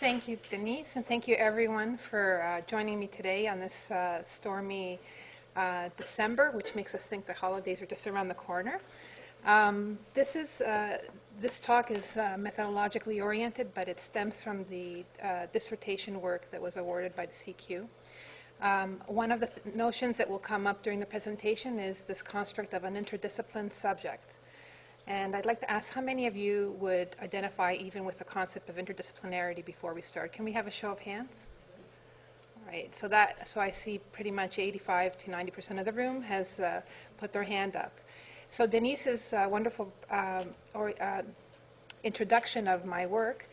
Thank you, Denise, and thank you, everyone, for joining me today on this stormy December, which makes us think the holidays are just around the corner. This talk is methodologically oriented, but it stems from the dissertation work that was awarded by the CQ. One of the notions that will come up during the presentation is this construct of an interdisciplined subject. And I'd like to ask how many of you would identify even with the concept of interdisciplinarity before we start. Can we have a show of hands? All right, so I see pretty much 85 to 90% of the room has put their hand up. So Denise's wonderful introduction of my work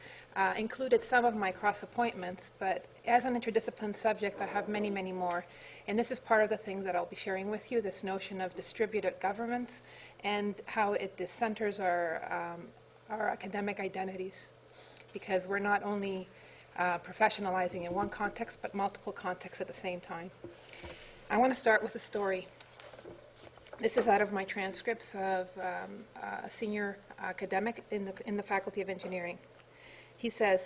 included some of my cross appointments, but as an interdisciplined subject, I have many, many more. And this is part of the things that I'll be sharing with you, this notion of distributed governments and how it centers our academic identities, because we're not only professionalizing in one context, but multiple contexts at the same time. I want to start with a story. This is out of my transcripts of a senior academic in the Faculty of Engineering. He says,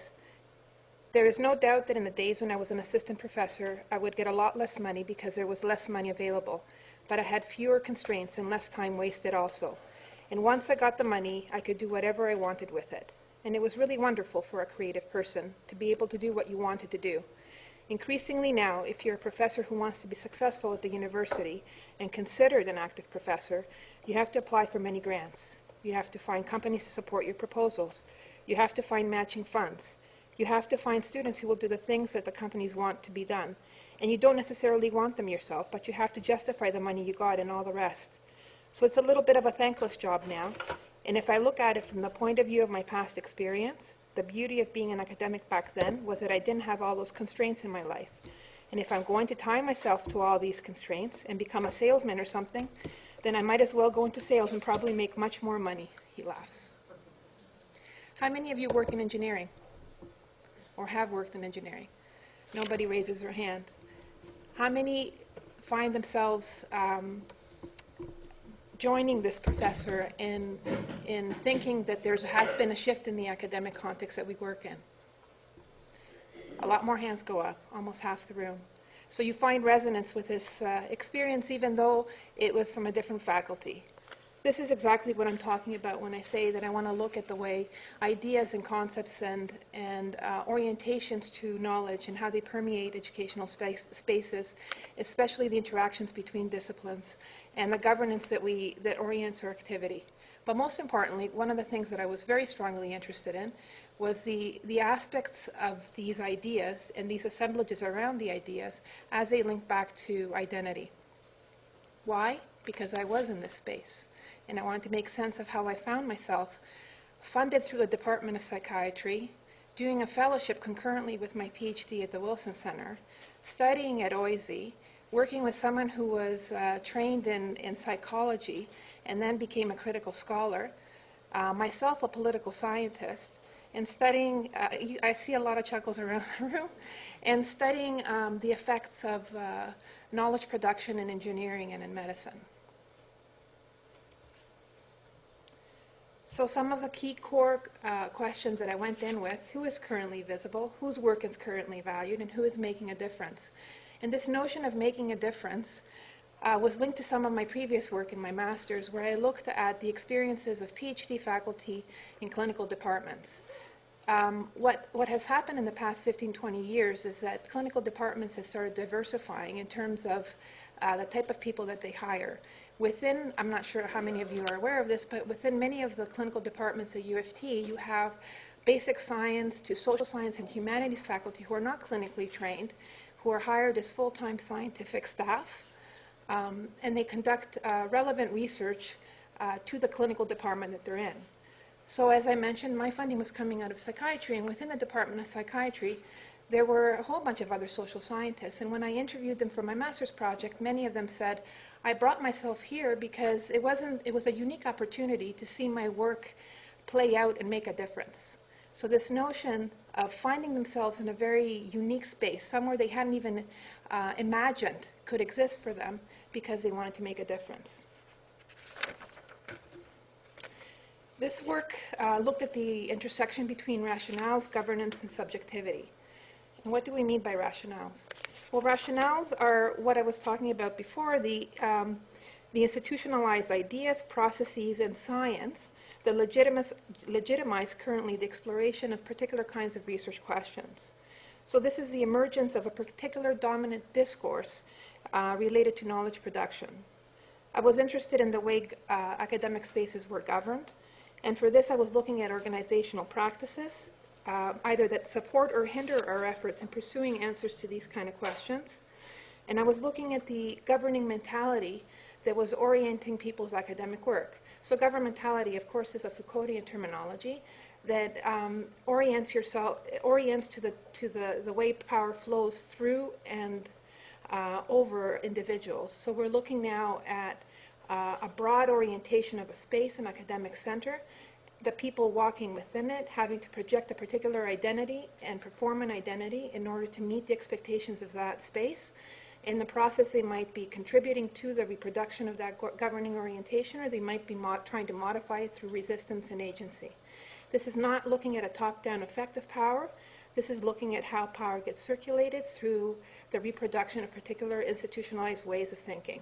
"There is no doubt that in the days when I was an assistant professor, I would get a lot less money because there was less money available, but I had fewer constraints and less time wasted also. And once I got the money, I could do whatever I wanted with it. And it was really wonderful for a creative person to be able to do what you wanted to do. Increasingly now, if you're a professor who wants to be successful at the university and considered an active professor, you have to apply for many grants. You have to find companies to support your proposals. You have to find matching funds. You have to find students who will do the things that the companies want to be done. And you don't necessarily want them yourself, but you have to justify the money you got and all the rest. So it's a little bit of a thankless job now. And if I look at it from the point of view of my past experience, the beauty of being an academic back then was that I didn't have all those constraints in my life. And if I'm going to tie myself to all these constraints and become a salesman or something, then I might as well go into sales and probably make much more money." He laughs. How many of you work in engineering or have worked in engineering? Nobody raises their hand. How many find themselves joining this professor in thinking that there has been a shift in the academic context that we work in? A lot more hands go up, almost half the room. So you find resonance with this experience even though it was from a different faculty. This is exactly what I'm talking about when I say that I want to look at the way ideas and concepts and orientations to knowledge and how they permeate educational spaces, especially the interactions between disciplines and the governance that orients our activity. But most importantly, one of the things that I was very strongly interested in was the aspects of these ideas and these assemblages around the ideas as they link back to identity. Why? Because I was in this space. And I wanted to make sense of how I found myself funded through the Department of Psychiatry, doing a fellowship concurrently with my PhD at the Wilson Center, studying at OISE, working with someone who was trained in psychology and then became a critical scholar, myself a political scientist, and studying, I see a lot of chuckles around the room, and studying the effects of knowledge production in engineering and in medicine. So some of the key core questions that I went in with: who is currently visible, whose work is currently valued, and who is making a difference? And this notion of making a difference was linked to some of my previous work in my master's, where I looked at the experiences of PhD faculty in clinical departments. What has happened in the past 15, 20 years is that clinical departments have started diversifying in terms of the type of people that they hire. Within, I'm not sure how many of you are aware of this, but within many of the clinical departments at U of T, you have basic science to social science and humanities faculty who are not clinically trained, who are hired as full-time scientific staff, and they conduct relevant research to the clinical department that they're in. So as I mentioned, my funding was coming out of psychiatry, and within the Department of Psychiatry, there were a whole bunch of other social scientists. And when I interviewed them for my master's project, many of them said, "I brought myself here because it was a unique opportunity to see my work play out and make a difference." So this notion of finding themselves in a very unique space, somewhere they hadn't even imagined could exist for them because they wanted to make a difference. This work looked at the intersection between rationales, governance, and subjectivity. And what do we mean by rationales? Well, rationales are what I was talking about before, the institutionalized ideas, processes, and science that legitimize currently the exploration of particular kinds of research questions. So this is the emergence of a particular dominant discourse related to knowledge production. I was interested in the way academic spaces were governed, and for this I was looking at organizational practices, either that support or hinder our efforts in pursuing answers to these kind of questions. And I was looking at the governing mentality that was orienting people's academic work. So governmentality, of course, is a Foucauldian terminology that orients to the way power flows through and over individuals. So we're looking now at a broad orientation of a space, an academic center, the people walking within it, having to project a particular identity and perform an identity in order to meet the expectations of that space. In the process, they might be contributing to the reproduction of that governing orientation, or they might be trying to modify it through resistance and agency. This is not looking at a top-down effect of power. This is looking at how power gets circulated through the reproduction of particular institutionalized ways of thinking.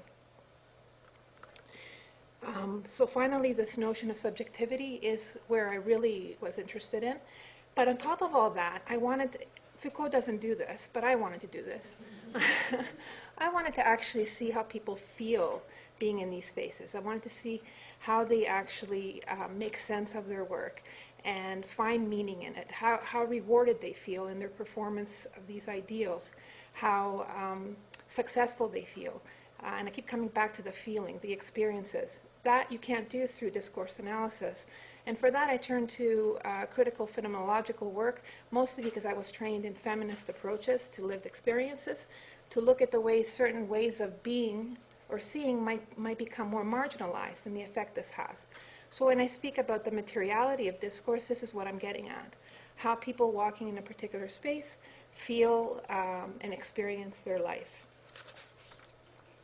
So finally, this notion of subjectivity is where I really was interested in. But on top of all that, Foucault doesn't do this, but I wanted to do this. I wanted to actually see how people feel being in these spaces. I wanted to see how they actually make sense of their work and find meaning in it, how rewarded they feel in their performance of these ideals, how successful they feel. And I keep coming back to the feeling, the experiences. That you can't do through discourse analysis. And for that, I turned to critical phenomenological work, mostly because I was trained in feminist approaches to lived experiences, to look at the ways certain ways of being or seeing might become more marginalized and the effect this has. So when I speak about the materiality of discourse, this is what I'm getting at. How people walking in a particular space feel and experience their life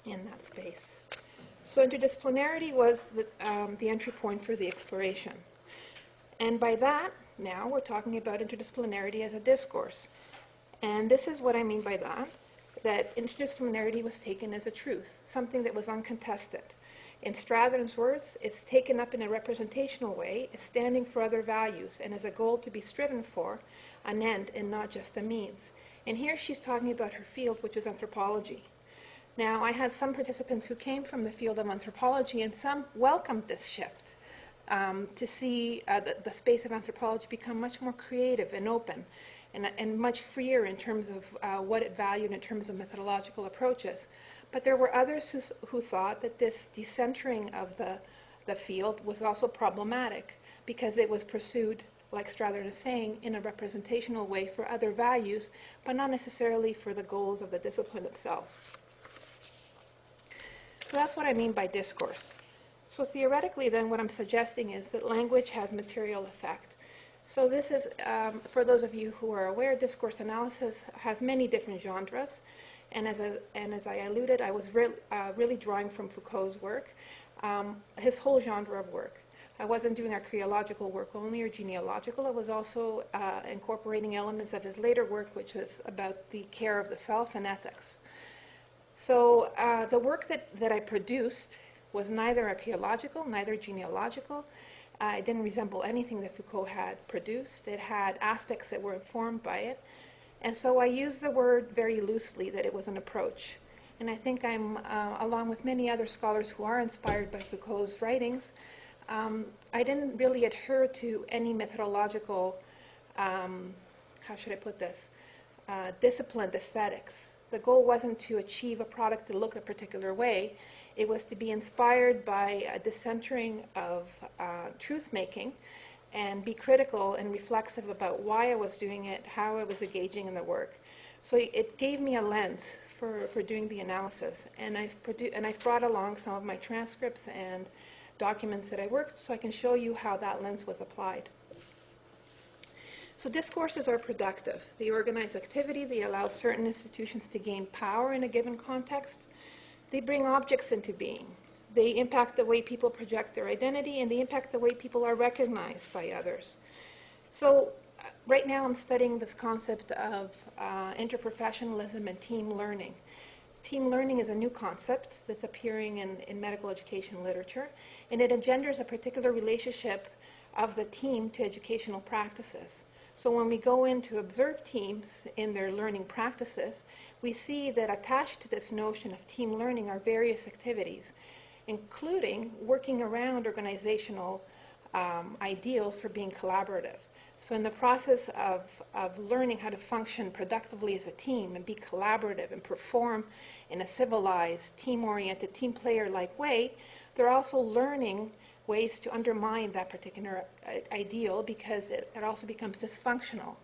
in that space. So interdisciplinarity was the entry point for the exploration. And by that, now we're talking about interdisciplinarity as a discourse. And this is what I mean by that interdisciplinarity was taken as a truth, something that was uncontested. In Strather's words, it's taken up in a representational way, it's standing for other values, and as a goal to be striven for, an end and not just a means. And here she's talking about her field, which is anthropology. Now, I had some participants who came from the field of anthropology, and some welcomed this shift to see the space of anthropology become much more creative and open and much freer in terms of what it valued in terms of methodological approaches. But there were others who thought that this decentering of the field was also problematic because it was pursued, like Strather is saying, in a representational way for other values, but not necessarily for the goals of the discipline itself. So that's what I mean by discourse. So theoretically, then, what I'm suggesting is that language has material effect. So this is, for those of you who are aware, discourse analysis has many different genres. And as I alluded, I was really drawing from Foucault's work, his whole genre of work. I wasn't doing archaeological work only or genealogical. I was also incorporating elements of his later work, which was about the care of the self and ethics. So the work that I produced was neither archaeological, neither genealogical. It didn't resemble anything that Foucault had produced. It had aspects that were informed by it. And so I used the word very loosely, that it was an approach. And I think I'm, along with many other scholars who are inspired by Foucault's writings, I didn't really adhere to any methodological, how should I put this, disciplined aesthetics. The goal wasn't to achieve a product that looked a particular way. It was to be inspired by a decentering of truth-making and be critical and reflexive about why I was doing it, how I was engaging in the work. So it gave me a lens for doing the analysis. And I've brought along some of my transcripts and documents that I worked so I can show you how that lens was applied. So discourses are productive. They organize activity. They allow certain institutions to gain power in a given context. They bring objects into being. They impact the way people project their identity, and they impact the way people are recognized by others. So right now I'm studying this concept of interprofessionalism and team learning. Team learning is a new concept that's appearing in medical education literature, and it engenders a particular relationship of the team to educational practices. So when we go in to observe teams in their learning practices, we see that attached to this notion of team learning are various activities, including working around organizational ideals for being collaborative. So in the process of learning how to function productively as a team and be collaborative and perform in a civilized, team-oriented, team player-like way, they're also learning ways to undermine that particular ideal, because it also becomes dysfunctional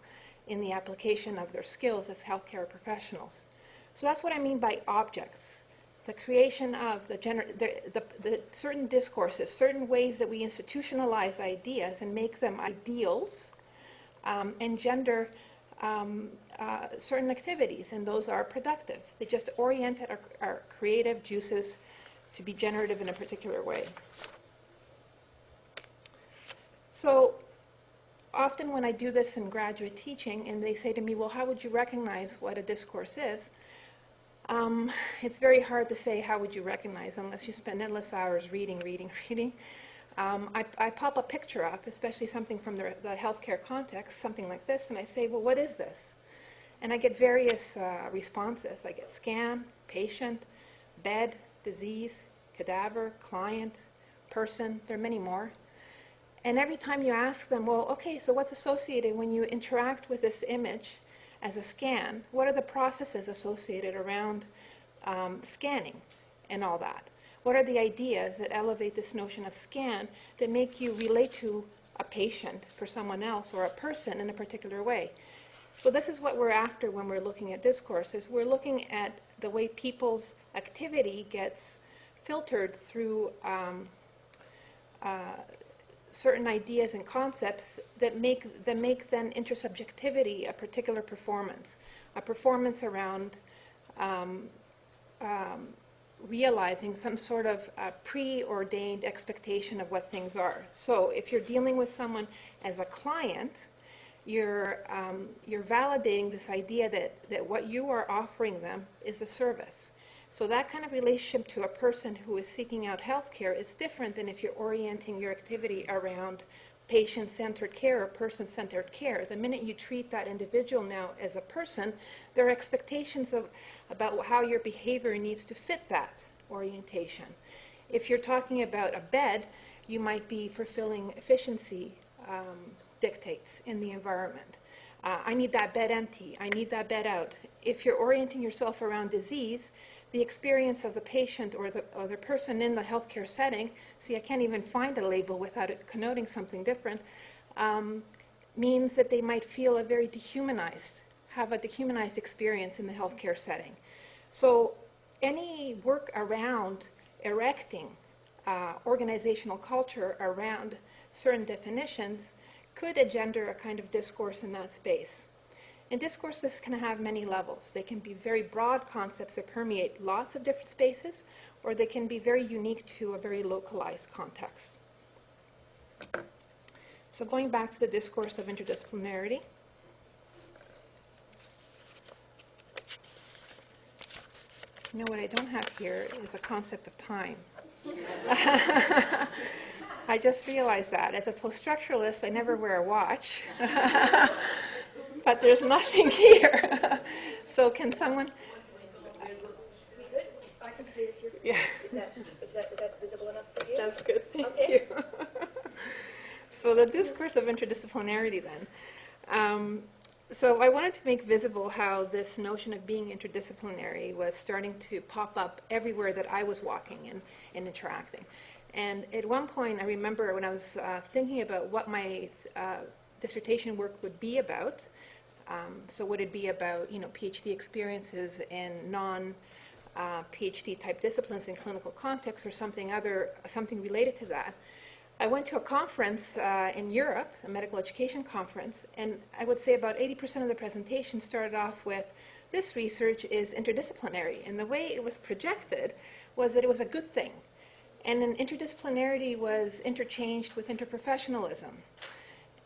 in the application of their skills as healthcare professionals. So that's what I mean by objects. The creation of the certain discourses, certain ways that we institutionalize ideas and make them ideals, engender certain activities, and those are productive. They just orient our creative juices to be generative in a particular way. So often when I do this in graduate teaching and they say to me, well, how would you recognize what a discourse is? It's very hard to say how would you recognize unless you spend endless hours reading. I pop a picture up, especially something from the healthcare context, something like this, and I say, well, what is this? And I get various responses. I get scan, patient, bed, disease, cadaver, client, person. There are many more. And every time you ask them, well, okay, so what's associated when you interact with this image as a scan? What are the processes associated around scanning and all that? What are the ideas that elevate this notion of scan that make you relate to a patient for someone else or a person in a particular way? So this is what we're after when we're looking at discourses. We're looking at the way people's activity gets filtered through certain ideas and concepts that make then intersubjectivity a particular performance, a performance around realizing some sort of preordained expectation of what things are. So if you're dealing with someone as a client, you're validating this idea that what you are offering them is a service. So that kind of relationship to a person who is seeking out health care is different than if you're orienting your activity around patient-centered care or person-centered care. The minute you treat that individual now as a person, there are expectations about how your behavior needs to fit that orientation. If you're talking about a bed, you might be fulfilling efficiency dictates in the environment. I need that bed empty. I need that bed out. If you're orienting yourself around disease, the experience of the patient or the person in the healthcare setting, see, I can't even find a label without it connoting something different, means that they might feel have a dehumanized experience in the healthcare setting. So any work around erecting organizational culture around certain definitions could engender a kind of discourse in that space. And discourses can have many levels. They can be very broad concepts that permeate lots of different spaces, or they can be very unique to a very localized context. So going back to the discourse of interdisciplinarity. You know what I don't have here is a concept of time. I just realized that. As a poststructuralist, I never wear a watch. But there's nothing here. So can someone? I can see it here. Yeah. Is that visible enough for you? That's good. Thank Okay. you. So the discourse of interdisciplinarity then. So I wanted to make visible how this notion of being interdisciplinary was starting to pop up everywhere that I was walking and interacting. And at one point, I remember when I was thinking about what my dissertation work would be about. So would it be about, PhD experiences in non-PhD type disciplines in clinical context, or something related to that? I went to a conference in Europe, a medical education conference, and I would say about 80% of the presentation started off with, this research is interdisciplinary. And the way it was projected was that it was a good thing. And then interdisciplinarity was interchanged with interprofessionalism.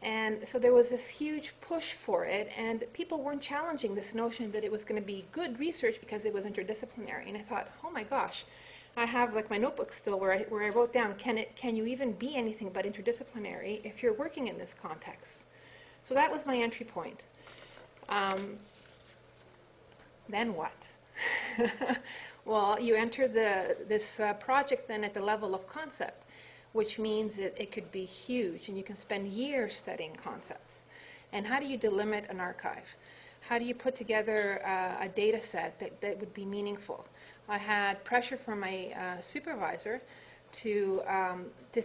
And so there was this huge push for it, and people weren't challenging this notion that it was going to be good research because it was interdisciplinary. And I thought, oh my gosh, I have like my notebook still where I wrote down, can you even be anything but interdisciplinary if you're working in this context? So that was my entry point. Then what? Well, you enter this project then at the level of concept, which means that it could be huge, and you can spend years studying concepts. And how do you delimit an archive? How do you put together a data set that would be meaningful? I had pressure from my supervisor to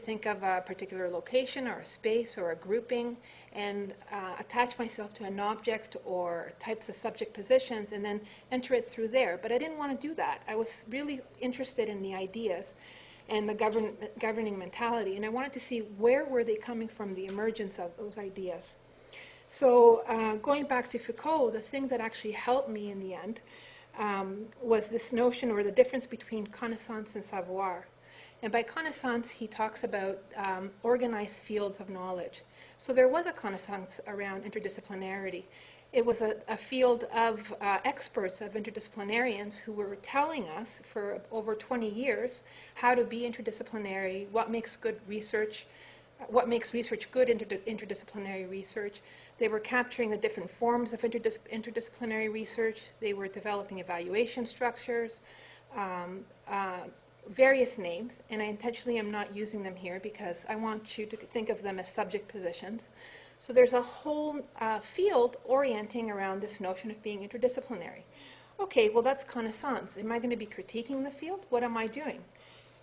think of a particular location or a space or a grouping and attach myself to an object or types of subject positions and then enter it through there. But I didn't want to do that. I was really interested in the ideas and the governing mentality, and I wanted to see where were they coming from, the emergence of those ideas. So going back to Foucault, the thing that actually helped me in the end was this notion or the difference between connaissance and savoir. And by connaissance, he talks about organized fields of knowledge. So there was a connaissance around interdisciplinarity. It was a field of experts, of interdisciplinarians, who were telling us for over 20 years how to be interdisciplinary, what makes good research, what makes research good interdisciplinary research. They were capturing the different forms of interdisciplinary research. They were developing evaluation structures, various names, and I intentionally am not using them here because I want you to think of them as subject positions. So there's a whole field orienting around this notion of being interdisciplinary. Okay, well that's connaissance. Am I going to be critiquing the field? What am I doing?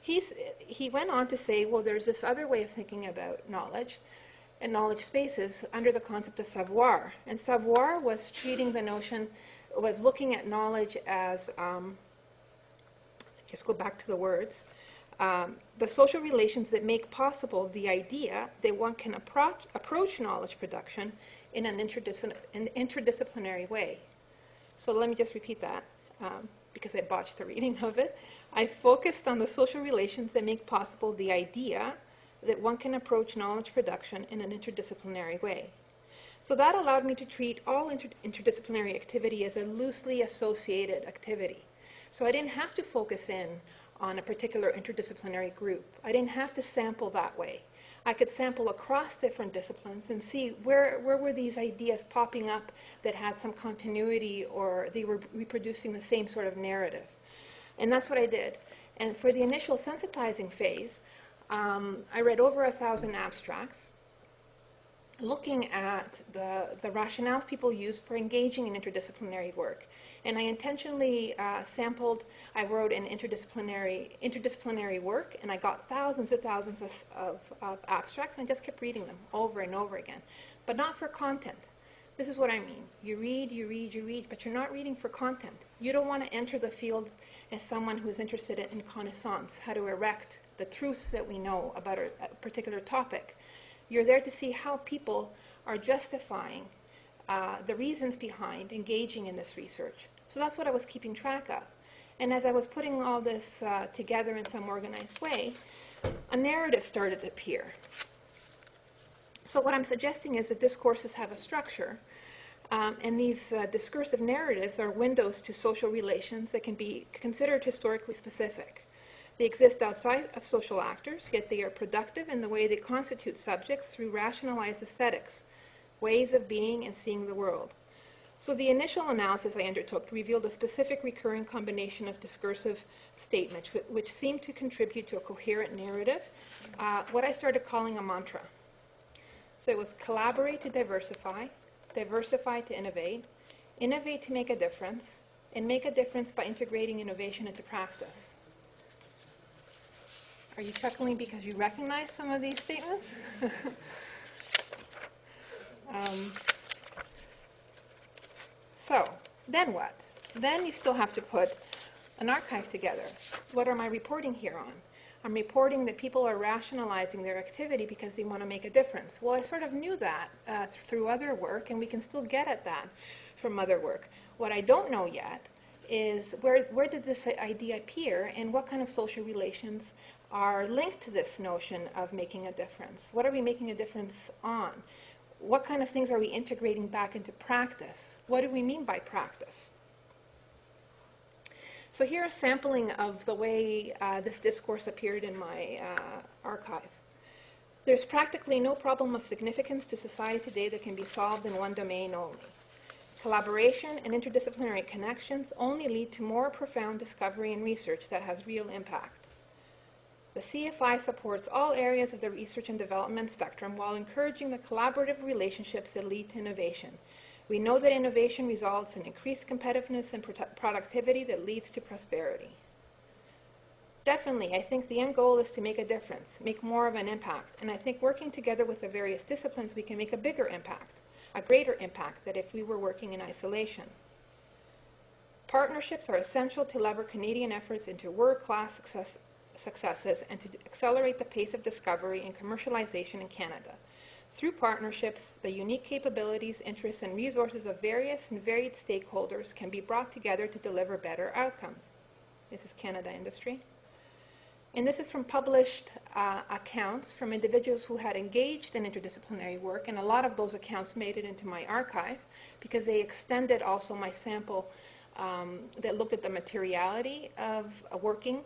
He went on to say, well, there's this other way of thinking about knowledge and knowledge spaces under the concept of savoir. And savoir was treating the notion, was looking at knowledge as, just go back to the words, the social relations that make possible the idea that one can approach knowledge production in an interdisciplinary way. So let me just repeat that because I botched the reading of it. I focused on the social relations that make possible the idea that one can approach knowledge production in an interdisciplinary way. So that allowed me to treat all interdisciplinary activity as a loosely associated activity. So I didn't have to focus in on a particular interdisciplinary group. I didn't have to sample that way. I could sample across different disciplines and see where were these ideas popping up that had some continuity or they were reproducing the same sort of narrative. And that's what I did. And for the initial sensitizing phase, I read over 1,000 abstracts looking at the rationales people use for engaging in interdisciplinary work. And I intentionally sampled, I wrote an interdisciplinary work, and I got thousands and thousands of abstracts, and I just kept reading them over and over again. But not for content. This is what I mean. You read, you read, you read, but you're not reading for content. You don't want to enter the field as someone who's interested in connaissance, how to erect the truths that we know about a particular topic. You're there to see how people are justifying the reasons behind engaging in this research. So that's what I was keeping track of. And as I was putting all this together in some organized way, a narrative started to appear. So what I'm suggesting is that discourses have a structure, and these discursive narratives are windows to social relations that can be considered historically specific. They exist outside of social actors, yet they are productive in the way they constitute subjects through rationalized aesthetics, ways of being and seeing the world. So the initial analysis I undertook revealed a specific recurring combination of discursive statements which seemed to contribute to a coherent narrative, what I started calling a mantra. So it was collaborate to diversify, diversify to innovate, innovate to make a difference, and make a difference by integrating innovation into practice. Are you chuckling because you recognize some of these statements? So, then what? Then you still have to put an archive together. What am I reporting here on? I'm reporting that people are rationalizing their activity because they want to make a difference. Well, I sort of knew that through other work, and we can still get at that from other work. What I don't know yet is where did this idea appear and what kind of social relations are linked to this notion of making a difference? What are we making a difference on? What kind of things are we integrating back into practice? What do we mean by practice? So here is sampling of the way this discourse appeared in my archive. There's practically no problem of significance to society today that can be solved in one domain only. Collaboration and interdisciplinary connections only lead to more profound discovery and research that has real impact. The CFI supports all areas of the research and development spectrum while encouraging the collaborative relationships that lead to innovation. We know that innovation results in increased competitiveness and productivity that leads to prosperity. Definitely, I think the end goal is to make a difference, make more of an impact, and I think working together with the various disciplines we can make a bigger impact, a greater impact than if we were working in isolation. Partnerships are essential to lever Canadian efforts into world-class successes and to accelerate the pace of discovery and commercialization in Canada. Through partnerships, the unique capabilities, interests, and resources of various and varied stakeholders can be brought together to deliver better outcomes. This is Canada Industry. And this is from published accounts from individuals who had engaged in interdisciplinary work, and a lot of those accounts made it into my archive because they extended also my sample that looked at the materiality of working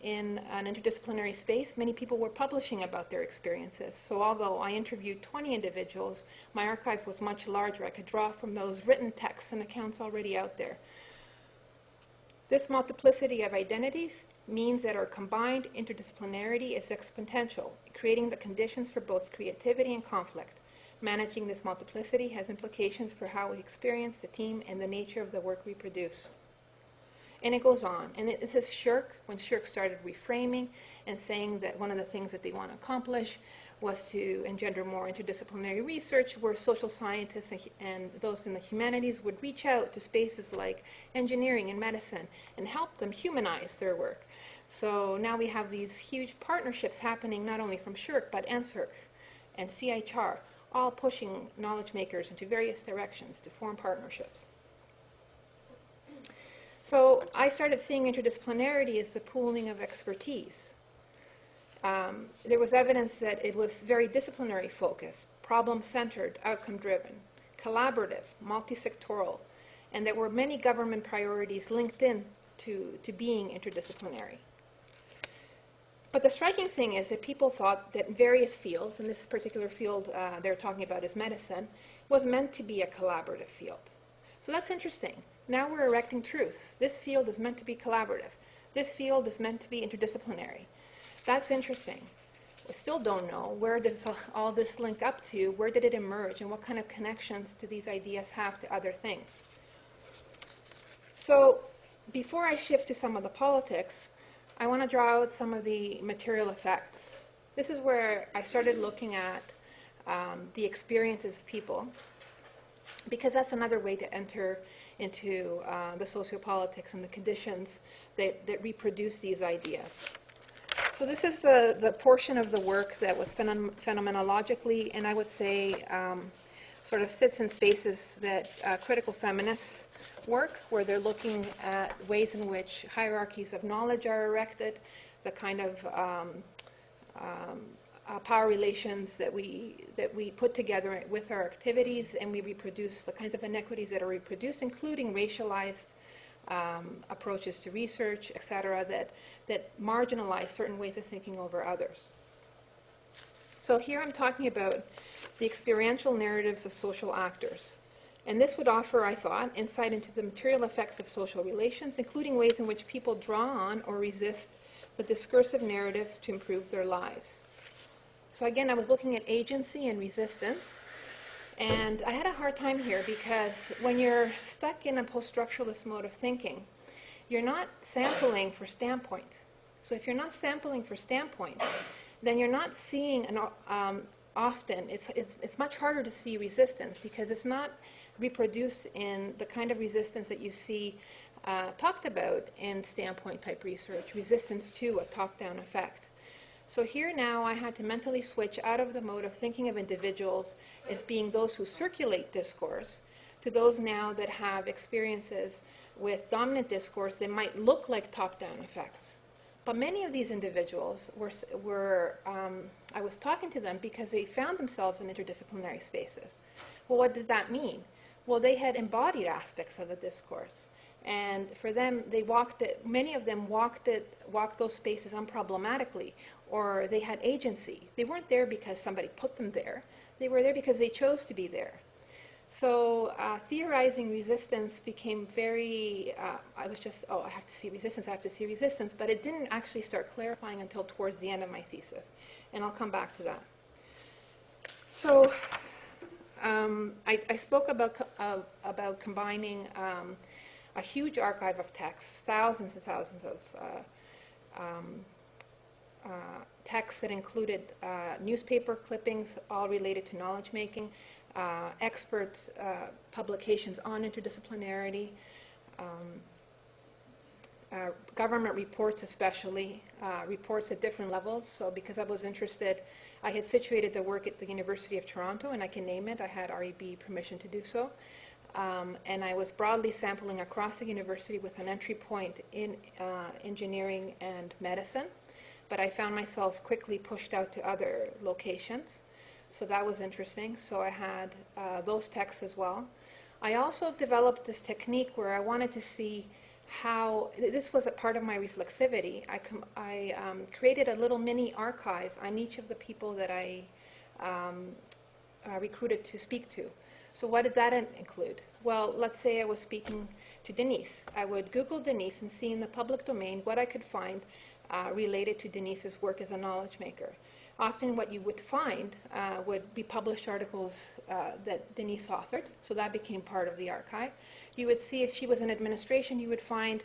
in an interdisciplinary space. Many people were publishing about their experiences. So although I interviewed 20 individuals, my archive was much larger. I could draw from those written texts and accounts already out there. This multiplicity of identities means that our combined interdisciplinarity is exponential, creating the conditions for both creativity and conflict. Managing this multiplicity has implications for how we experience the team and the nature of the work we produce. And it goes on. And this is SSHRC, when SSHRC started reframing and saying that one of the things that they want to accomplish was to engender more interdisciplinary research, where social scientists and those in the humanities would reach out to spaces like engineering and medicine and help them humanize their work. So now we have these huge partnerships happening not only from SSHRC, but NSERC and CHR, all pushing knowledge makers into various directions to form partnerships. So I started seeing interdisciplinarity as the pooling of expertise. There was evidence that it was very disciplinary focused, problem-centered, outcome-driven, collaborative, multi-sectoral, and there were many government priorities linked in to being interdisciplinary. But the striking thing is that people thought that various fields, and this particular field they're talking about is medicine, was meant to be a collaborative field. So that's interesting. Now we're erecting truths. This field is meant to be collaborative. This field is meant to be interdisciplinary. That's interesting. We still don't know where does all this link up to, where did it emerge, and what kind of connections do these ideas have to other things. So before I shift to some of the politics, I want to draw out some of the material effects. This is where I started looking at the experiences of people, because that's another way to enter into the sociopolitics and the conditions that reproduce these ideas. So this is the portion of the work that was phenomenologically, and I would say sort of sits in spaces that critical feminists work, where they're looking at ways in which hierarchies of knowledge are erected, the kind of power relations that we put together with our activities, and we reproduce the kinds of inequities that are reproduced, including racialized approaches to research, etc., that marginalize certain ways of thinking over others. So here I'm talking about the experiential narratives of social actors. And this would offer, I thought, insight into the material effects of social relations, including ways in which people draw on or resist the discursive narratives to improve their lives. So again, I was looking at agency and resistance. And I had a hard time here because when you're stuck in a poststructuralist mode of thinking, you're not sampling for standpoint. So if you're not sampling for standpoint, then you're not seeing often, it's much harder to see resistance because it's not reproduced in the kind of resistance that you see talked about in standpoint type research, resistance to a top-down effect. So here now I had to mentally switch out of the mode of thinking of individuals as being those who circulate discourse to those now that have experiences with dominant discourse, they might look like top-down effects. But many of these individuals I was talking to them because they found themselves in interdisciplinary spaces. Well, what did that mean? Well, they had embodied aspects of the discourse. And for them, many of them walked those spaces unproblematically, or they had agency. They weren't there because somebody put them there. They were there because they chose to be there. So theorizing resistance became very, I have to see resistance, but it didn't actually start clarifying until towards the end of my thesis. And I'll come back to that. So I spoke about combining a huge archive of texts, thousands and thousands of texts that included newspaper clippings, all related to knowledge making, expert publications on interdisciplinarity, government reports especially, reports at different levels. So because I was interested, I had situated the work at the University of Toronto, and I can name it. I had REB permission to do so. And I was broadly sampling across the university with an entry point in engineering and medicine. But I found myself quickly pushed out to other locations. So that was interesting. So I had those texts as well. I also developed this technique where I wanted to see how, this was a part of my reflexivity. I created a little mini archive on each of the people that I recruited to speak to. So what did that include? Well, let's say I was speaking to Denise. I would Google Denise and see in the public domain what I could find related to Denise's work as a knowledge maker. Often what you would find would be published articles that Denise authored, so that became part of the archive. You would see if she was in administration, you would find,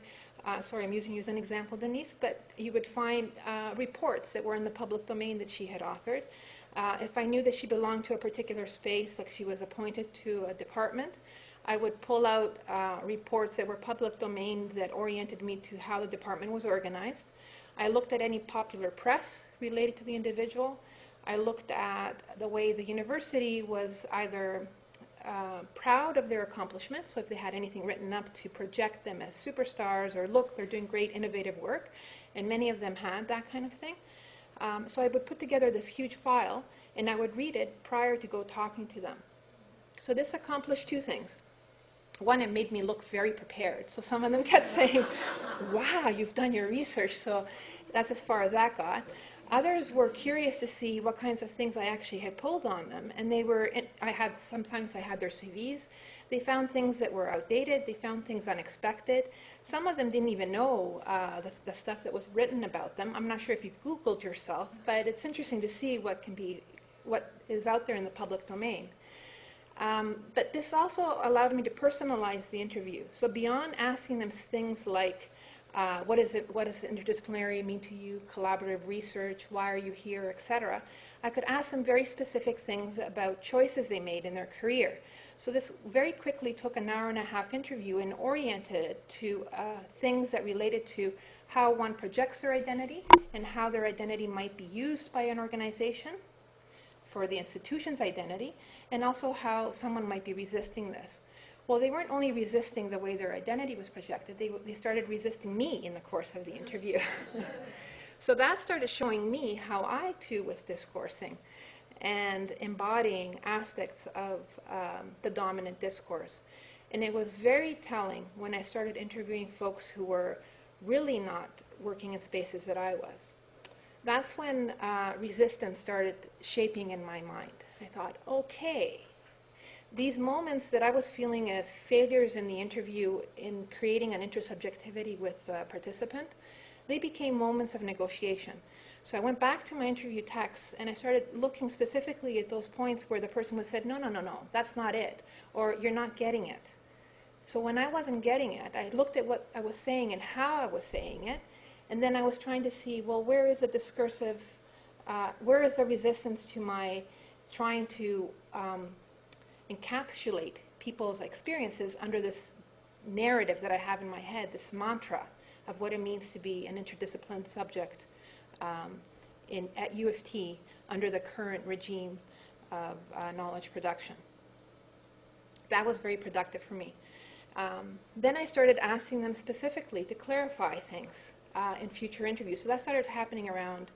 sorry, I'm using you as an example, Denise, but you would find reports that were in the public domain that she had authored. If I knew that she belonged to a particular space, like she was appointed to a department, I would pull out reports that were public domain that oriented me to how the department was organized. I looked at any popular press related to the individual. I looked at the way the university was either proud of their accomplishments, so if they had anything written up to project them as superstars, or look, they're doing great innovative work, and many of them had that kind of thing. So I would put together this huge file, and I would read it prior to go talking to them. So this accomplished two things. One, it made me look very prepared. So some of them kept saying, wow, you've done your research. So that's as far as that got. Others were curious to see what kinds of things I actually had pulled on them. And sometimes I had their CVs. They found things that were outdated. They found things unexpected. Some of them didn't even know the stuff that was written about them. I'm not sure if you've Googled yourself, but it's interesting to see what is out there in the public domain. But this also allowed me to personalize the interview. So beyond asking them things like, what does interdisciplinary mean to you, collaborative research, why are you here, etc., I could ask them very specific things about choices they made in their career. So this very quickly took an hour-and-a-half interview and oriented it to things that related to how one projects their identity and how their identity might be used by an organization for the institution's identity, and also how someone might be resisting this. Well, they weren't only resisting the way their identity was projected, they started resisting me in the course of the interview. So that started showing me how I too was discoursing and embodying aspects of the dominant discourse. And it was very telling when I started interviewing folks who were really not working in spaces that I was. That's when resistance started shaping in my mind. I thought, okay, these moments that I was feeling as failures in the interview in creating an intersubjectivity with the participant, they became moments of negotiation. So I went back to my interview texts and I started looking specifically at those points where the person would said, no, that's not it, or you're not getting it. So when I wasn't getting it, I looked at what I was saying and how I was saying it, and then I was trying to see, well, where is the discursive, where is the resistance to my trying to encapsulate people's experiences under this narrative that I have in my head, this mantra of what it means to be an interdisciplined subject at U of T under the current regime of knowledge production. That was very productive for me. Then I started asking them specifically to clarify things in future interviews. So that started happening around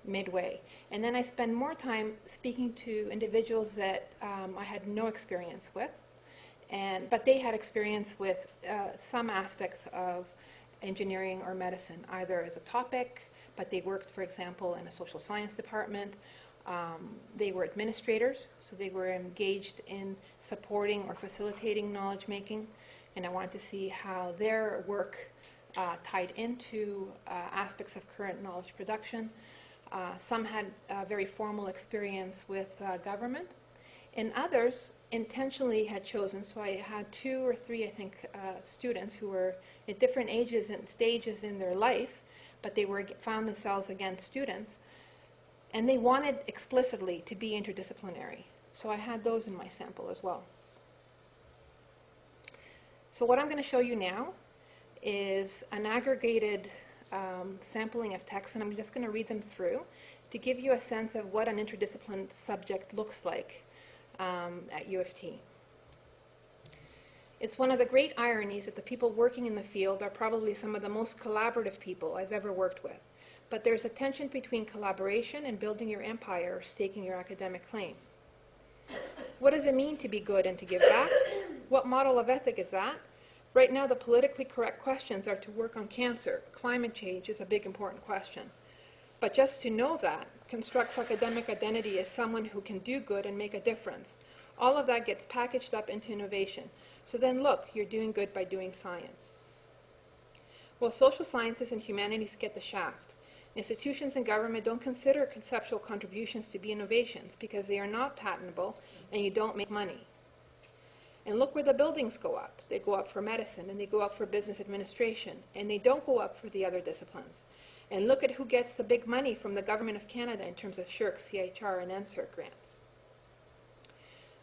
midway. And then I spent more time speaking to individuals that I had no experience with, but they had experience with some aspects of engineering or medicine, either as a topic, but they worked, for example, in a social science department. They were administrators, so they were engaged in supporting or facilitating knowledge making, and I wanted to see how their work tied into aspects of current knowledge production. Some had very formal experience with government, and others intentionally had chosen, so I had 2 or 3, I think, students who were at different ages and stages in their life, but they found themselves, again, students, and they wanted explicitly to be interdisciplinary. So I had those in my sample as well. So what I'm going to show you now is an aggregated sampling of texts, and I'm just going to read them through to give you a sense of what an interdisciplined subject looks like at U of T. It's one of the great ironies that the people working in the field are probably some of the most collaborative people I've ever worked with. But there's a tension between collaboration and building your empire or staking your academic claim. What does it mean to be good and to give back? What model of ethic is that? Right now, the politically correct questions are to work on cancer. Climate change is a big, important question. But just to know that constructs academic identity as someone who can do good and make a difference. All of that gets packaged up into innovation. So then look, you're doing good by doing science. Well, social sciences and humanities get the shaft. Institutions and government don't consider conceptual contributions to be innovations because they are not patentable and you don't make money. And look where the buildings go up. They go up for medicine and they go up for business administration and they don't go up for the other disciplines. And look at who gets the big money from the Government of Canada in terms of SSHRC, CHR, and NSERC grants.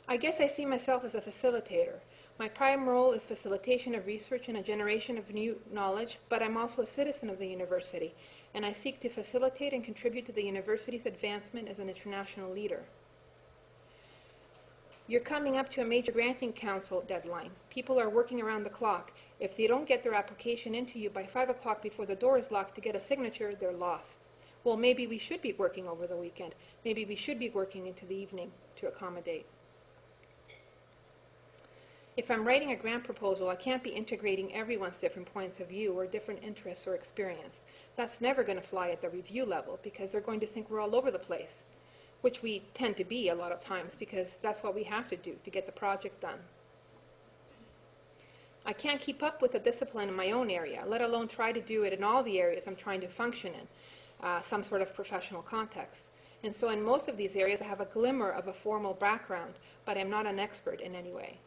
I guess I see myself as a facilitator. My prime role is facilitation of research and a generation of new knowledge, but I'm also a citizen of the university, and I seek to facilitate and contribute to the university's advancement as an international leader. You're coming up to a major granting council deadline. People are working around the clock. If they don't get their application into you by 5 o'clock before the door is locked to get a signature, they're lost. Well, maybe we should be working over the weekend. Maybe we should be working into the evening to accommodate. If I'm writing a grant proposal, I can't be integrating everyone's different points of view or different interests or experience. That's never going to fly at the review level because they're going to think we're all over the place, which we tend to be a lot of times because that's what we have to do to get the project done. I can't keep up with the discipline in my own area, let alone try to do it in all the areas I'm trying to function in, some sort of professional context. And so in most of these areas, I have a glimmer of a formal background, but I'm not an expert in any way.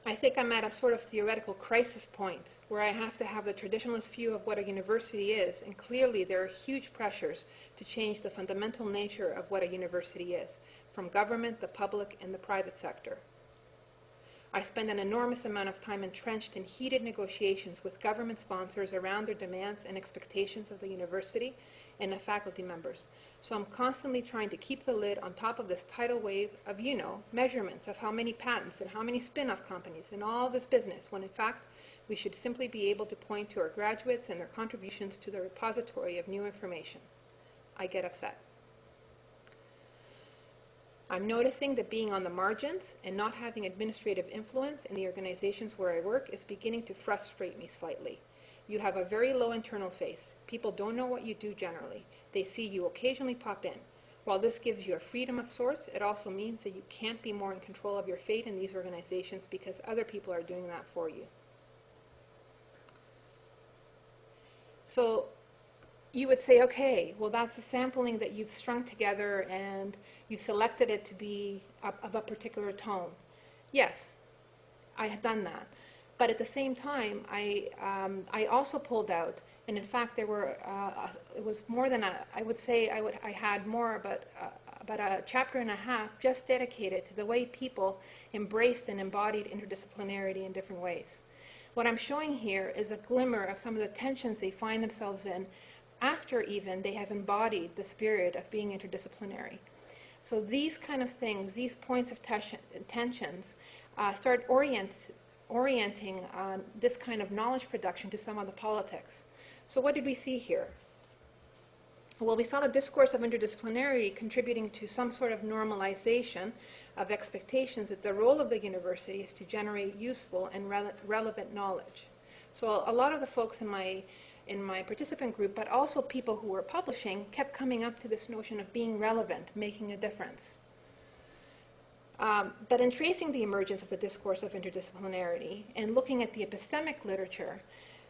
I think I'm at a sort of theoretical crisis point where I have to have the traditionalist view of what a university is, and clearly there are huge pressures to change the fundamental nature of what a university is, from government, the public, and the private sector. I spend an enormous amount of time entrenched in heated negotiations with government sponsors around their demands and expectations of the university and of faculty members. So I'm constantly trying to keep the lid on top of this tidal wave of, measurements of how many patents and how many spin-off companies and all this business, when in fact we should simply be able to point to our graduates and their contributions to the repository of new information. I get upset. I'm noticing that being on the margins and not having administrative influence in the organizations where I work is beginning to frustrate me slightly. You have a very low internal face. People don't know what you do generally. They see you occasionally pop in. While this gives you a freedom of sorts, it also means that you can't be more in control of your fate in these organizations because other people are doing that for you. So you would say, okay, well that's a sampling that you've strung together and you've selected it to be of a particular tone. Yes, I had done that. But at the same time, I also pulled out, and in fact there were, it was more than I would say I had more, but about a chapter and a half just dedicated to the way people embraced and embodied interdisciplinarity in different ways. What I'm showing here is a glimmer of some of the tensions they find themselves in after even they have embodied the spirit of being interdisciplinary. So these kind of things, these points of tensions, start orienting this kind of knowledge production to some of the politics. So what did we see here? Well, we saw the discourse of interdisciplinarity contributing to some sort of normalization of expectations that the role of the university is to generate useful and relevant knowledge. So a lot of the folks in my participant group, but also people who were publishing, kept coming up to this notion of being relevant, making a difference. But in tracing the emergence of the discourse of interdisciplinarity and looking at the epistemic literature,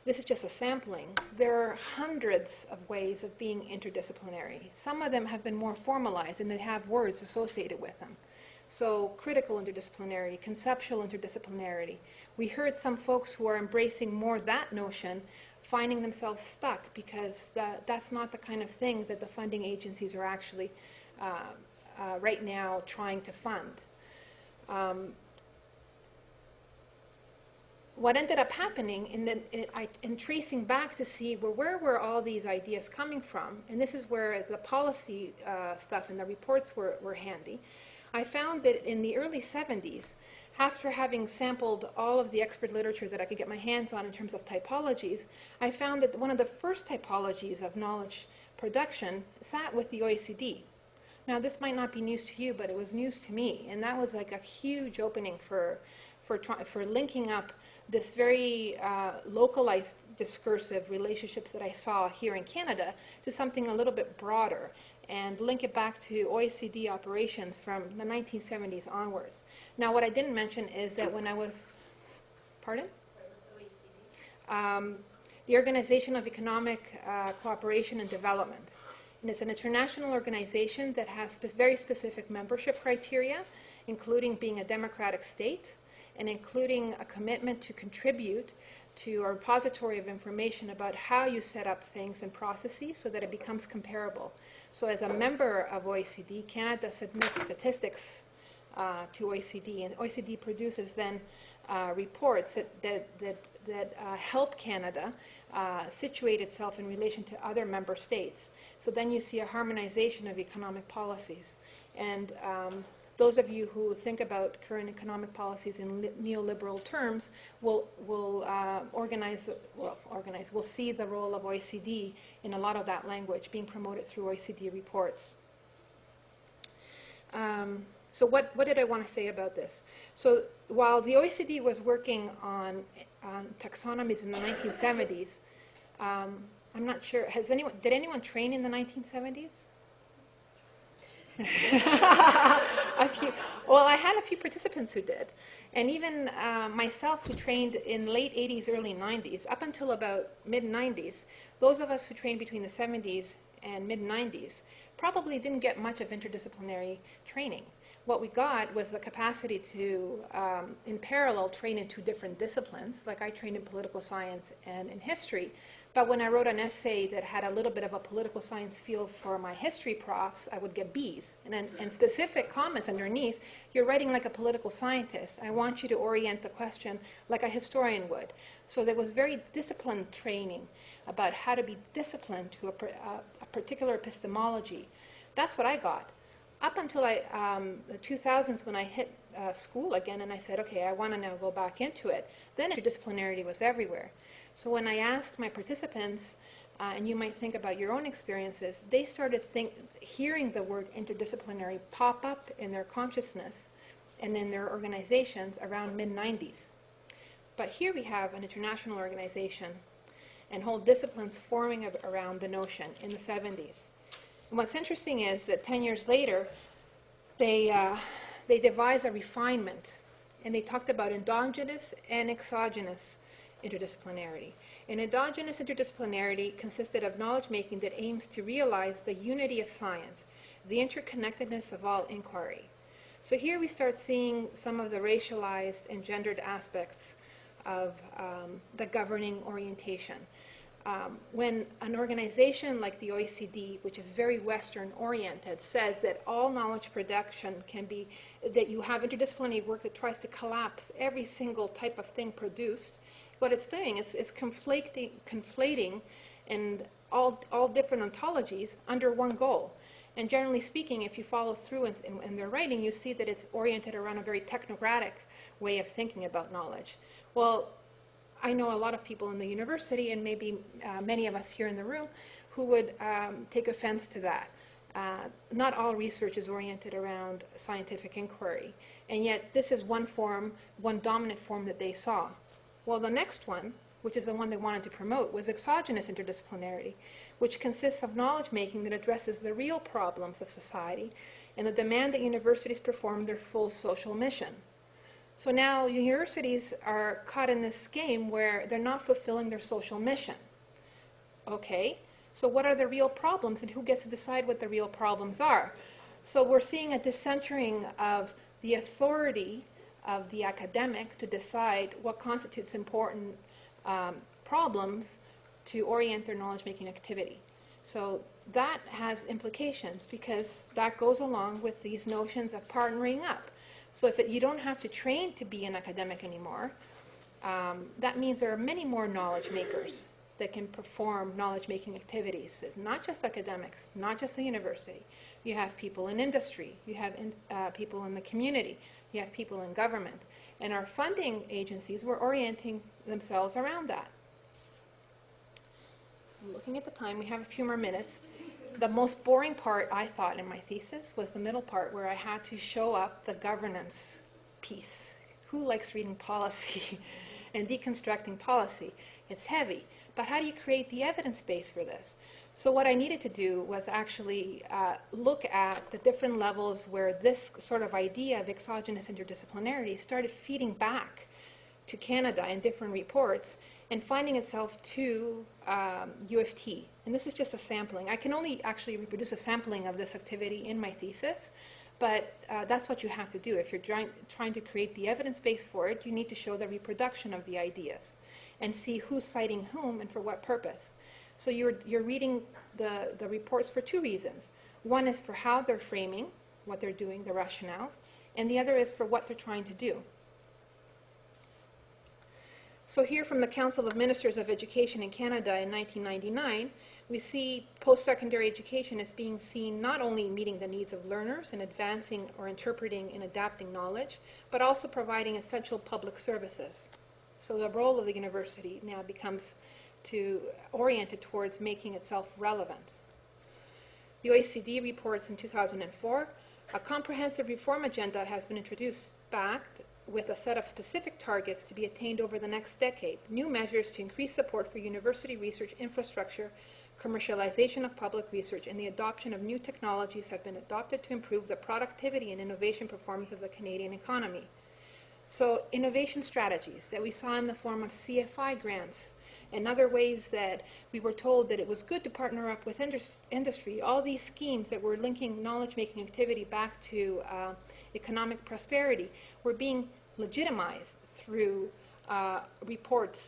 this is just a sampling. There are hundreds of ways of being interdisciplinary. Some of them have been more formalized and they have words associated with them. So critical interdisciplinarity, conceptual interdisciplinarity. We heard some folks who are embracing more that notion finding themselves stuck because that's not the kind of thing that the funding agencies are actually right now trying to fund. What ended up happening in tracing back to see where were all these ideas coming from, and this is where the policy stuff and the reports were handy, I found that in the early 70s, after having sampled all of the expert literature that I could get my hands on in terms of typologies, I found that one of the first typologies of knowledge production sat with the OECD. Now, this might not be news to you, but it was news to me, and that was like a huge opening for linking up this very localized discursive relationships that I saw here in Canada to something a little bit broader and link it back to OECD operations from the 1970s onwards. Now, what I didn't mention is that when I was, pardon? The Organization of Economic Cooperation and Development. And it's an international organization that has very specific membership criteria, including being a democratic state, and including a commitment to contribute to a repository of information about how you set up things and processes so that it becomes comparable. So as a member of OECD, Canada submits statistics to OECD, and OECD produces then reports that help Canada situate itself in relation to other member states. So then you see a harmonization of economic policies. And those of you who think about current economic policies in neoliberal terms will see the role of OECD in a lot of that language being promoted through OECD reports. So what did I want to say about this? So while the OECD was working on taxonomies in the 1970s, I'm not sure, did anyone train in the 1970s? Well, I had a few participants who did. And even myself who trained in late 80s, early 90s, up until about mid-90s, those of us who trained between the 70s and mid-90s probably didn't get much of interdisciplinary training. What we got was the capacity to, in parallel, train in two different disciplines. Like I trained in political science and in history. But when I wrote an essay that had a little bit of a political science feel for my history profs, I would get Bs. And specific comments underneath, you're writing like a political scientist. I want you to orient the question like a historian would. So there was very disciplined training about how to be disciplined to a particular epistemology. That's what I got. Up until the 2000s when I hit school again and I said, okay, I want to now go back into it, then interdisciplinarity was everywhere. So when I asked my participants, and you might think about your own experiences, they started hearing the word interdisciplinary pop up in their consciousness and in their organizations around mid-90s. But here we have an international organization and whole disciplines forming around the notion in the 70s. And what's interesting is that 10 years later, they devised a refinement, and they talked about endogenous and exogenous interdisciplinarity. And endogenous interdisciplinarity consisted of knowledge-making that aims to realize the unity of science, the interconnectedness of all inquiry. So here we start seeing some of the racialized and gendered aspects of the governing orientation. When an organization like the OECD, which is very Western-oriented, says that all knowledge production can be, that you have interdisciplinary work that tries to collapse every single type of thing produced, what it's doing is conflating and all different ontologies under one goal. And generally speaking, if you follow through in their writing, you see that it's oriented around a very technocratic way of thinking about knowledge. Well, I know a lot of people in the university, and maybe many of us here in the room, who would take offense to that. Not all research is oriented around scientific inquiry, and yet this is one form, one dominant form that they saw. Well, the next one, which is the one they wanted to promote, was exogenous interdisciplinarity, which consists of knowledge making that addresses the real problems of society and the demand that universities perform their full social mission. So now universities are caught in this game where they're not fulfilling their social mission. Okay, so what are the real problems, and who gets to decide what the real problems are? So we're seeing a decentering of the authority of the academic to decide what constitutes important problems to orient their knowledge-making activity. So that has implications, because that goes along with these notions of partnering up. So if you don't have to train to be an academic anymore, that means there are many more knowledge makers that can perform knowledge-making activities. It's not just academics, not just the university. You have people in industry, you have people in the community, you have people in government. And our funding agencies were orienting themselves around that. I'm looking at the time, we have a few more minutes. The most boring part, I thought, in my thesis was the middle part, where I had to show up the governance piece. Who likes reading policy and deconstructing policy? It's heavy. But how do you create the evidence base for this? So what I needed to do was actually look at the different levels where this sort of idea of exogenous interdisciplinarity started feeding back to Canada in different reports and finding itself to U of T. And this is just a sampling. I can only actually reproduce a sampling of this activity in my thesis, but that's what you have to do. If you're trying to create the evidence base for it, you need to show the reproduction of the ideas and see who's citing whom and for what purpose. So you're reading the reports for two reasons. One is for how they're framing what they're doing, the rationales, and the other is for what they're trying to do. So here from the Council of Ministers of Education in Canada in 1999, we see post-secondary education as being seen not only meeting the needs of learners and advancing or interpreting and adapting knowledge, but also providing essential public services. So the role of the university now becomes oriented towards making itself relevant. The OECD reports in 2004, a comprehensive reform agenda has been introduced, backed with a set of specific targets to be attained over the next decade. New measures to increase support for university research infrastructure, commercialization of public research, and the adoption of new technologies have been adopted to improve the productivity and innovation performance of the Canadian economy. So innovation strategies that we saw in the form of CFI grants and other ways that we were told that it was good to partner up with industry, all these schemes that were linking knowledge-making activity back to economic prosperity were being legitimized through reports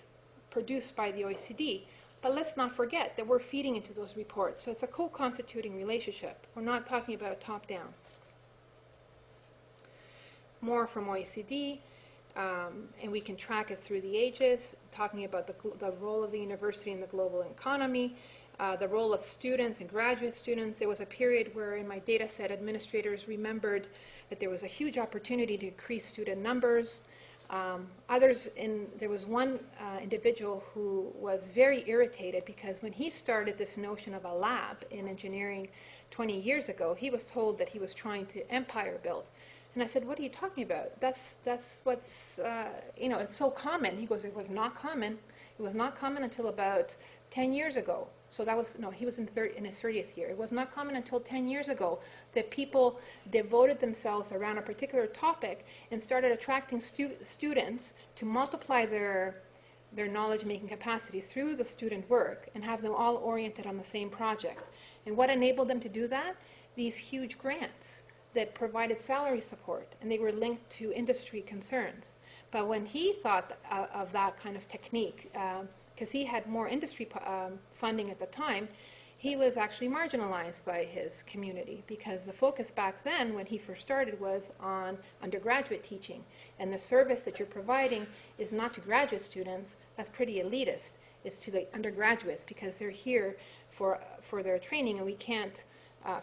produced by the OECD. But let's not forget that we're feeding into those reports. So it's a co-constituting relationship. We're not talking about a top-down. More from OECD. And we can track it through the ages, talking about the role of the university in the global economy, the role of students and graduate students. There was a period where in my data set administrators remembered that there was a huge opportunity to increase student numbers. There was one individual who was very irritated because when he started this notion of a lab in engineering 20 years ago, he was told that he was trying to empire build. And I said, what are you talking about? That's what's, it's so common. He goes, it was not common. It was not common until about 10 years ago. So that was, no, he was in his 30th year. It was not common until 10 years ago that people devoted themselves around a particular topic and started attracting students to multiply their knowledge-making capacity through the student work and have them all oriented on the same project. And what enabled them to do that? These huge grants that provided salary support, and they were linked to industry concerns. But when he thought of that kind of technique, because he had more industry funding at the time, he was actually marginalized by his community, because the focus back then, when he first started, was on undergraduate teaching. And the service that you're providing is not to graduate students. That's pretty elitist. It's to the undergraduates, because they're here for their training, and we can't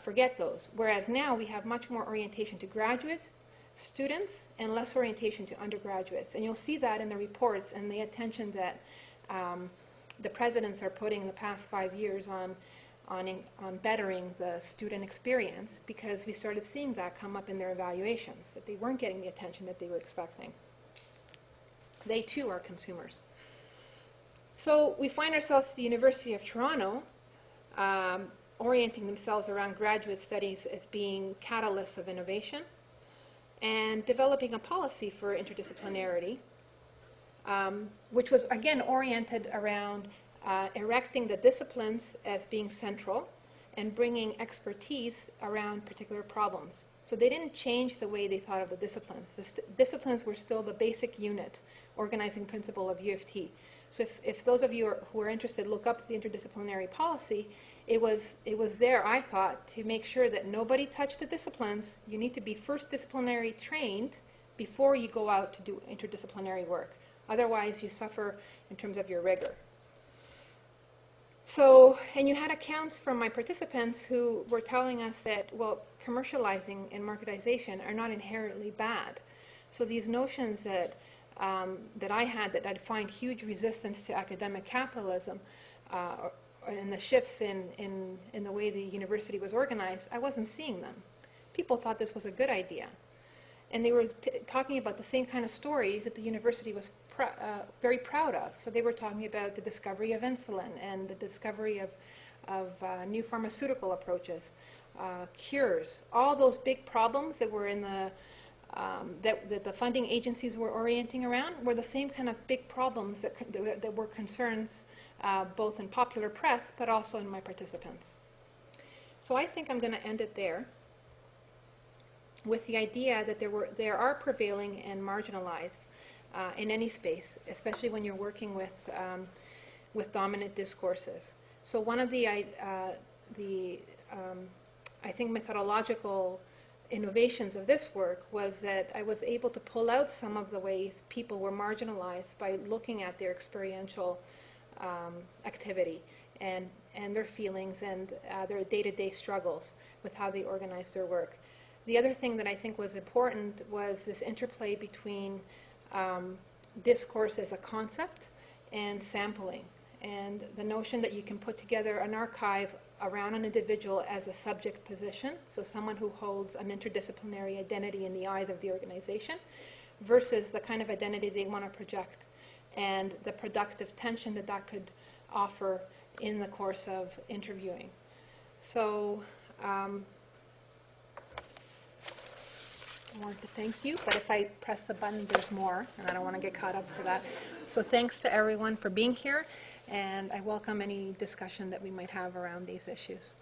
forget those. Whereas now we have much more orientation to graduates, students and less orientation to undergraduates. And you'll see that in the reports and the attention that the presidents are putting in the past 5 years on bettering the student experience, because we started seeing that come up in their evaluations, that they weren't getting the attention that they were expecting. They too are consumers. So we find ourselves at the University of Toronto orienting themselves around graduate studies as being catalysts of innovation and developing a policy for interdisciplinarity, which was again oriented around erecting the disciplines as being central and bringing expertise around particular problems. So they didn't change the way they thought of the disciplines. The disciplines were still the basic unit, organizing principle of U of T. So if those of you who are interested look up the interdisciplinary policy, it was there, I thought, to make sure that nobody touched the disciplines. You need to be first disciplinary trained before you go out to do interdisciplinary work. Otherwise, you suffer in terms of your rigor. So, and you had accounts from my participants who were telling us that, well, commercializing and marketization are not inherently bad. So these notions that I had, that I'd find huge resistance to academic capitalism and the shifts in the way the university was organized, I wasn't seeing them. People thought this was a good idea. And they were talking about the same kind of stories that the university was very proud of. So they were talking about the discovery of insulin and the discovery of new pharmaceutical approaches, cures. All those big problems that were in the that the funding agencies were orienting around were the same kind of big problems that were concerns both in popular press but also in my participants. So I think I'm going to end it there, with the idea that there are prevailing and marginalized in any space, especially when you're working with dominant discourses. So one of the I think methodological innovations of this work was that I was able to pull out some of the ways people were marginalized by looking at their experiential activity and their feelings and their day-to-day struggles with how they organized their work. The other thing that I think was important was this interplay between discourse as a concept and sampling, and the notion that you can put together an archive around an individual as a subject position, so someone who holds an interdisciplinary identity in the eyes of the organization, versus the kind of identity they want to project, and the productive tension that that could offer in the course of interviewing. So I want to thank you, but if I press the button, there's more, and I don't want to get caught up for that. So thanks to everyone for being here, and I welcome any discussion that we might have around these issues.